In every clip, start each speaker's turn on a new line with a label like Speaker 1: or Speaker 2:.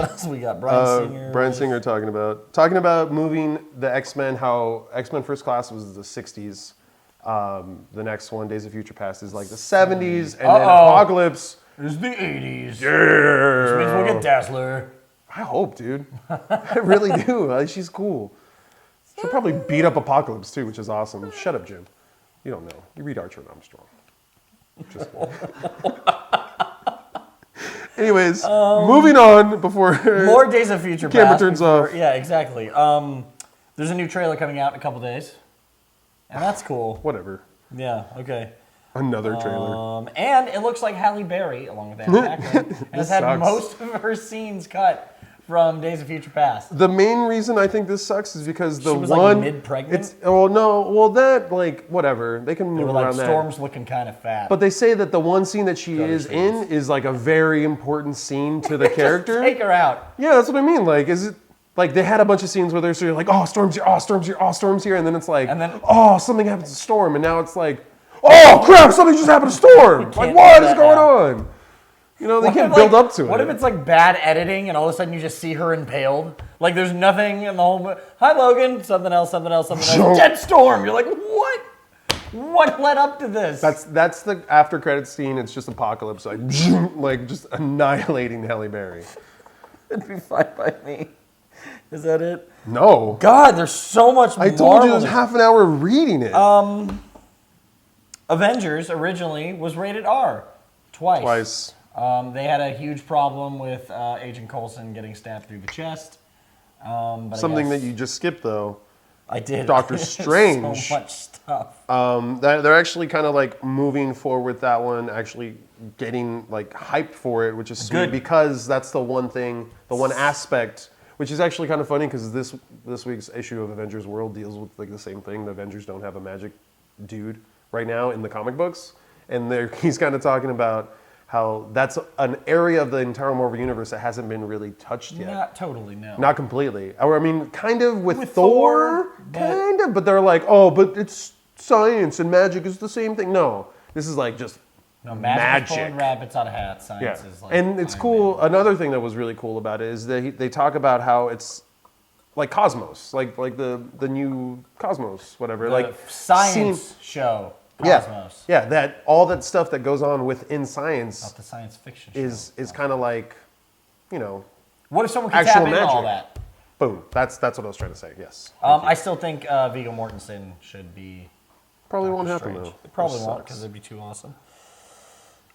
Speaker 1: What else we got? Bryan Singer.
Speaker 2: Bryan Singer talking about moving the X-Men, how X-Men First Class was the 60s. The next one, Days of Future Past, is like the 70s. And then Apocalypse
Speaker 1: is the 80s.
Speaker 2: Yeah.
Speaker 1: Which means we'll get Dazzler.
Speaker 2: I hope, dude. I really do. Like, she's cool. She'll probably beat up Apocalypse, too, which is awesome. Shut up, Jim. You don't know. You read Archer and Armstrong. Just Anyways, moving on before
Speaker 1: more Days of Future
Speaker 2: camera
Speaker 1: Past
Speaker 2: turns off.
Speaker 1: Yeah, exactly. There's a new trailer coming out in a couple days, and that's cool.
Speaker 2: Whatever.
Speaker 1: Yeah. Okay.
Speaker 2: Another trailer.
Speaker 1: And it looks like Halle Berry, along with Anne Hathaway, has had most of her scenes cut from Days of Future Past.
Speaker 2: The main reason I think this sucks is because the
Speaker 1: she was
Speaker 2: one
Speaker 1: like mid-pregnant.
Speaker 2: Whatever. They can move
Speaker 1: They were
Speaker 2: around
Speaker 1: like, Storm's looking kind of fat.
Speaker 2: But they say that the one scene that she is in is like a very important scene to the character.
Speaker 1: Take her out.
Speaker 2: Yeah, that's what I mean. Like, is it like they had a bunch of scenes where they're sort of like, oh, Storm's here, oh, Storm's here, oh, Storm's here, and then it's like, oh, something happens to Storm, and now it's like, oh crap, something just happened to Storm. Like, what is going on? You know, they can't build up to it.
Speaker 1: What if it's like bad editing and all of a sudden you just see her impaled? Like there's nothing in the whole movie. Hi, Logan. Something else. Dead Storm. You're like, what? What led up to this?
Speaker 2: That's the after credits scene. It's just Apocalypse, like just annihilating Halle Berry.
Speaker 1: It'd be fine by me. Is that it?
Speaker 2: No.
Speaker 1: God, there's so much more.
Speaker 2: I told you it was half an hour reading it.
Speaker 1: Avengers originally was rated R.
Speaker 2: Twice.
Speaker 1: They had a huge problem with Agent Coulson getting stabbed through the chest.
Speaker 2: Something that you just skipped, though.
Speaker 1: I did.
Speaker 2: Doctor Strange.
Speaker 1: So much stuff.
Speaker 2: They're actually kind of like moving forward with that one, actually getting like hyped for it, which is sweet
Speaker 1: good
Speaker 2: because that's the one thing, the one aspect, which is actually kind of funny because this week's issue of Avengers World deals with like the same thing. The Avengers don't have a magic dude right now in the comic books, and he's kind of talking about how that's an area of the entire Marvel Universe that hasn't been really touched yet.
Speaker 1: Not totally, no.
Speaker 2: Not completely. Or, I mean, kind of with Thor, kind of, but they're like, oh, but it's science and magic is the same thing. No, this is like just magic.
Speaker 1: Pulling rabbits out of hats. Science is like...
Speaker 2: And it's cool. Another thing that was really cool about it is that they talk about how it's like Cosmos, like the new Cosmos, whatever.
Speaker 1: The
Speaker 2: like
Speaker 1: science show. Cosmos.
Speaker 2: Yeah, that all that stuff that goes on within science.
Speaker 1: Not the science fiction show.
Speaker 2: Is kind of like, you know.
Speaker 1: What if someone could tap into all that?
Speaker 2: Boom. That's what I was trying to say. Yes.
Speaker 1: I still think Viggo Mortensen should be.
Speaker 2: Probably won't happen though.
Speaker 1: It probably won't because it'd be too awesome.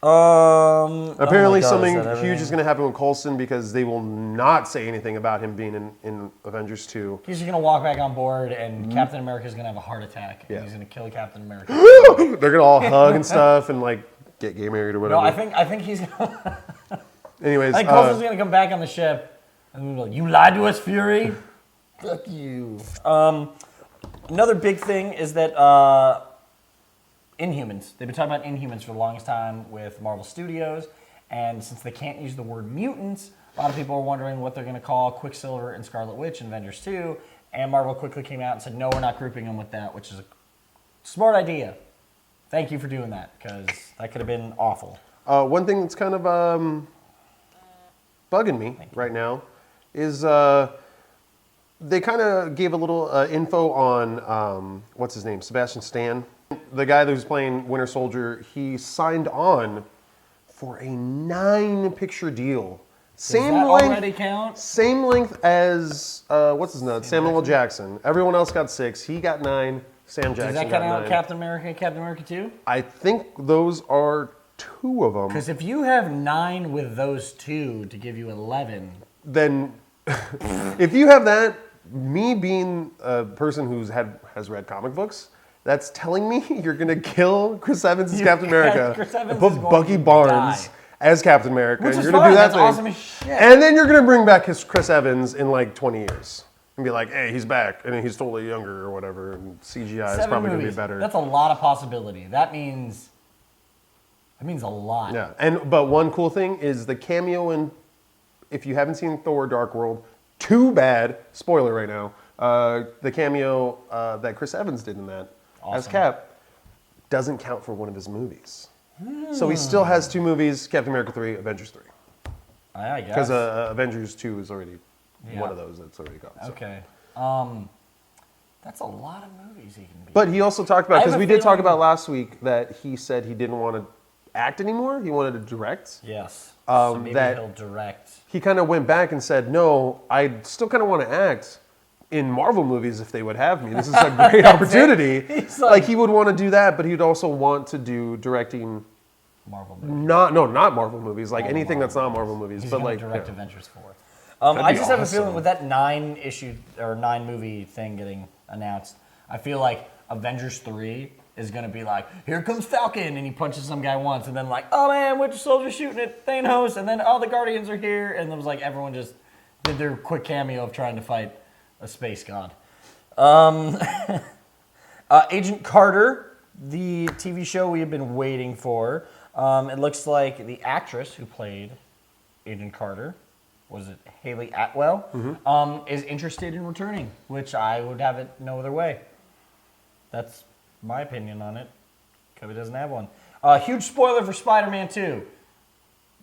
Speaker 2: Apparently something huge is going to happen with Coulson because they will not say anything about him being in Avengers 2.
Speaker 1: He's just going to walk back on board and Captain America's going to have a heart attack. And he's going to kill Captain America.
Speaker 2: They're going to all hug and stuff and like get gay married or whatever.
Speaker 1: No, I think he's going to...
Speaker 2: Anyways.
Speaker 1: I think Coulson's going to come back on the ship and be like, you lied to us, Fury? Fuck you. Another big thing is that... Inhumans. They've been talking about Inhumans for the longest time with Marvel Studios, and since they can't use the word mutants, a lot of people are wondering what they're going to call Quicksilver and Scarlet Witch in Avengers 2, and Marvel quickly came out and said, no, we're not grouping them with that, which is a smart idea. Thank you for doing that, because that could have been awful.
Speaker 2: One thing that's kind of bugging me right now is they kind of gave a little info on, what's his name, Sebastian Stan. The guy that was playing Winter Soldier, he signed on for a 9-picture deal.
Speaker 1: Same length, already count?
Speaker 2: Same length as, what's his name? Samuel L. Jackson. Everyone else got 6. He got 9. Sam Jackson got 9.
Speaker 1: Does that count out Captain America and Captain America 2?
Speaker 2: I think those are 2 of them.
Speaker 1: Because if you have 9 with those 2 to give you 11...
Speaker 2: Then, if you have that, me being a person who has read comic books... That's telling me you're going to kill Chris Evans as Captain America.
Speaker 1: Chris Evans
Speaker 2: put Bucky Barnes as Captain America.
Speaker 1: Which is
Speaker 2: you're going to do that thing.
Speaker 1: Awesome as shit.
Speaker 2: And then you're going to bring back Chris Evans in like 20 years. And be like, hey, he's back. And he's totally younger or whatever. And CGI is probably going to be better.
Speaker 1: That's a lot of possibility. That means a lot.
Speaker 2: Yeah. But one cool thing is the cameo in, if you haven't seen Thor Dark World, too bad, spoiler right now, the cameo that Chris Evans did in that. Awesome. As Cap, doesn't count for one of his movies. So he still has 2 movies, Captain America 3, Avengers 3.
Speaker 1: I guess.
Speaker 2: Because Avengers 2 is already one of those that's already gone. So.
Speaker 1: Okay. That's a lot of movies he can be.
Speaker 2: But he also talked about, because we did talk
Speaker 1: feeling-
Speaker 2: about last week that he said he didn't want to act anymore. He wanted to direct.
Speaker 1: Yes. So maybe
Speaker 2: that
Speaker 1: he'll direct.
Speaker 2: He kind of went back and said, no, I still kind of want to act in Marvel movies if they would have me. This is a great opportunity.
Speaker 1: He's
Speaker 2: Like, he would want to do that, but he'd also want to do directing.
Speaker 1: Marvel movies.
Speaker 2: Not Marvel movies. Like anything that's not Marvel movies.
Speaker 1: He's
Speaker 2: but
Speaker 1: gonna
Speaker 2: like
Speaker 1: direct
Speaker 2: yeah.
Speaker 1: Avengers 4.
Speaker 2: That'd
Speaker 1: I
Speaker 2: be
Speaker 1: just have a
Speaker 2: awesome.
Speaker 1: feeling with that 9 movie thing getting announced, I feel like Avengers 3 is gonna be like, here comes Falcon, and he punches some guy once, and then like, oh man, Winter Soldier shooting at Thanos, and then all the Guardians are here, and it was like everyone just did their quick cameo of trying to fight a space god. Agent Carter, the TV show we have been waiting for. It looks like the actress who played Agent Carter, was it Haley Atwell, is interested in returning, which I would have it no other way. That's my opinion on it. Kobe doesn't have one. Huge spoiler for Spider-Man 2.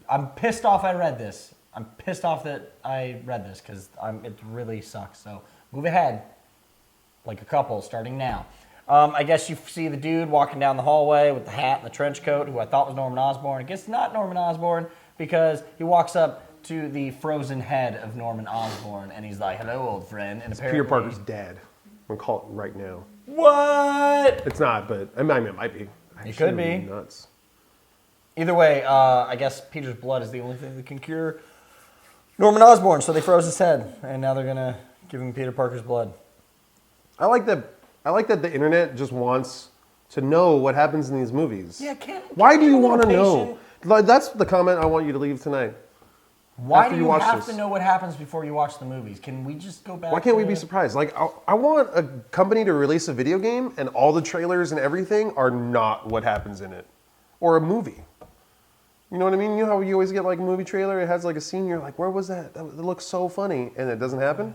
Speaker 1: I'm pissed off I read this. I'm pissed off that I read this because it really sucks. So move ahead, like a couple, starting now. I guess you see the dude walking down the hallway with the hat and the trench coat, who I thought was Norman Osborn. I guess not Norman Osborn because he walks up to the frozen head of Norman Osborn and he's like, "Hello, old friend." And apparently,
Speaker 2: Peter Parker's dad. I'm going to call it right now.
Speaker 1: What?
Speaker 2: It's not, but I mean, it might be.
Speaker 1: It could be.
Speaker 2: Nuts.
Speaker 1: Either way, I guess Peter's blood is the only thing that can cure Norman Osborn. So they froze his head, and now they're gonna give him Peter Parker's blood.
Speaker 2: I like that the internet just wants to know what happens in these movies.
Speaker 1: Yeah,
Speaker 2: Why do you want to know? Like, that's the comment I want you to leave tonight.
Speaker 1: Why
Speaker 2: after
Speaker 1: do
Speaker 2: you
Speaker 1: you
Speaker 2: watch
Speaker 1: have
Speaker 2: this.
Speaker 1: to know what happens before you watch the movies? Can we just go back?
Speaker 2: Why can't we
Speaker 1: to-
Speaker 2: be surprised? Like, I want a company to release a video game and all the trailers and everything are not what happens in it. Or a movie. You know what I mean? You know how you always get like a movie trailer, it has like a scene, you're like, where was that? That looks so funny, and it doesn't happen?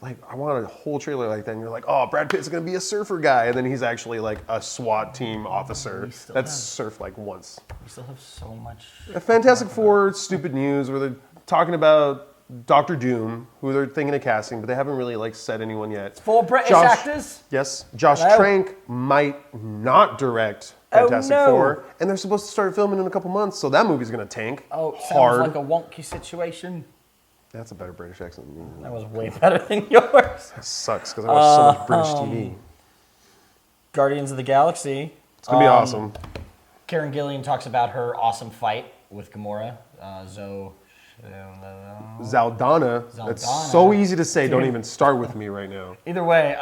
Speaker 2: Like, I want a whole trailer like that, and you're like, oh, Brad Pitt's gonna be a surfer guy, and then he's actually like a SWAT team officer that's surfed like once.
Speaker 1: We still have so much.
Speaker 2: A Fantastic Four stupid news where they're talking about Doctor Doom, who they're thinking of casting, but they haven't really like said anyone yet.
Speaker 1: Full British actors?
Speaker 2: Yes, Josh
Speaker 1: Hello?
Speaker 2: Trank might not direct Fantastic Four, and they're supposed to start filming in a couple months, so that movie's gonna tank.
Speaker 1: Oh,
Speaker 2: hard.
Speaker 1: sounds like a wonky situation.
Speaker 2: That's a better British accent than me.
Speaker 1: That was way better than yours.
Speaker 2: That sucks because I watch so much British TV.
Speaker 1: Guardians of the Galaxy.
Speaker 2: It's gonna be awesome.
Speaker 1: Karen Gillian talks about her awesome fight with Gamora.
Speaker 2: Zaldana. That's so easy to say. Don't even start with me right now.
Speaker 1: Either way,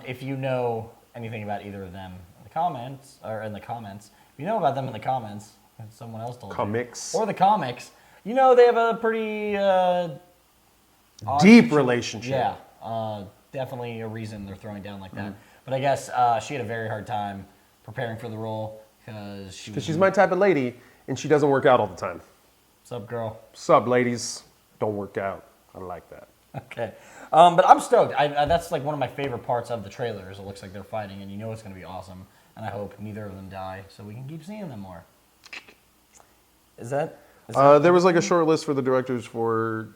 Speaker 1: if you know anything about either of them in the comments, if you know about them in the comments, and someone else told
Speaker 2: Comics.
Speaker 1: you, or the comics, you know they have a pretty
Speaker 2: Deep relationship.
Speaker 1: Yeah, definitely a reason they're throwing down like that. But I guess she had a very hard time preparing for the role because
Speaker 2: she's my type of lady, and she doesn't work out all the time.
Speaker 1: Sup, girl?
Speaker 2: Sup, ladies? Don't work out. I like that.
Speaker 1: Okay. But I'm stoked. That's like one of my favorite parts of the trailers. It looks like they're fighting, and you know it's going to be awesome. And I hope neither of them die, so we can keep seeing them more. Is that
Speaker 2: there was like a short list for the directors for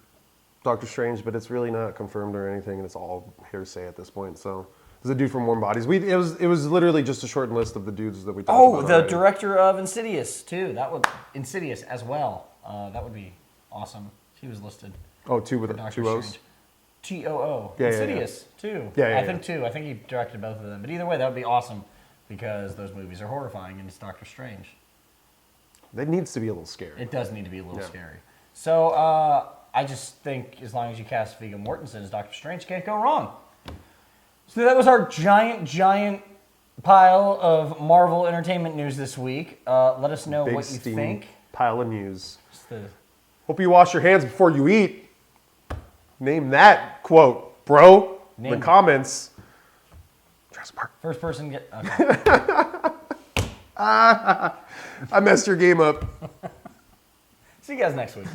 Speaker 2: Doctor Strange, but it's really not confirmed or anything, and it's all hearsay at this point. So there's a dude from Warm Bodies. It was literally just a short list of the dudes that we talked about.
Speaker 1: Oh, the
Speaker 2: already.
Speaker 1: director of Insidious too. That would Insidious as well. That would be awesome. He was listed.
Speaker 2: Oh, two with
Speaker 1: Doctor
Speaker 2: two O's.
Speaker 1: Strange. T-O-O.
Speaker 2: Yeah,
Speaker 1: Insidious too.
Speaker 2: Yeah,
Speaker 1: I think two. I think he directed both of them. But either way, that would be awesome because those movies are horrifying, and it's Doctor Strange.
Speaker 2: That needs to be a little scary.
Speaker 1: It does need to be a little scary. So I just think as long as you cast Viggo Mortensen as Doctor Strange, can't go wrong. So that was our giant pile of Marvel entertainment news this week. Let us know
Speaker 2: Big
Speaker 1: what you
Speaker 2: steam
Speaker 1: think.
Speaker 2: pile of news.
Speaker 1: Just the-
Speaker 2: Hope you wash your hands before you eat. Name that quote, bro. In
Speaker 1: Name
Speaker 2: the
Speaker 1: it.
Speaker 2: comments. Jurassic Park.
Speaker 1: First person get. Okay.
Speaker 2: I messed your game up.
Speaker 1: See you guys next week.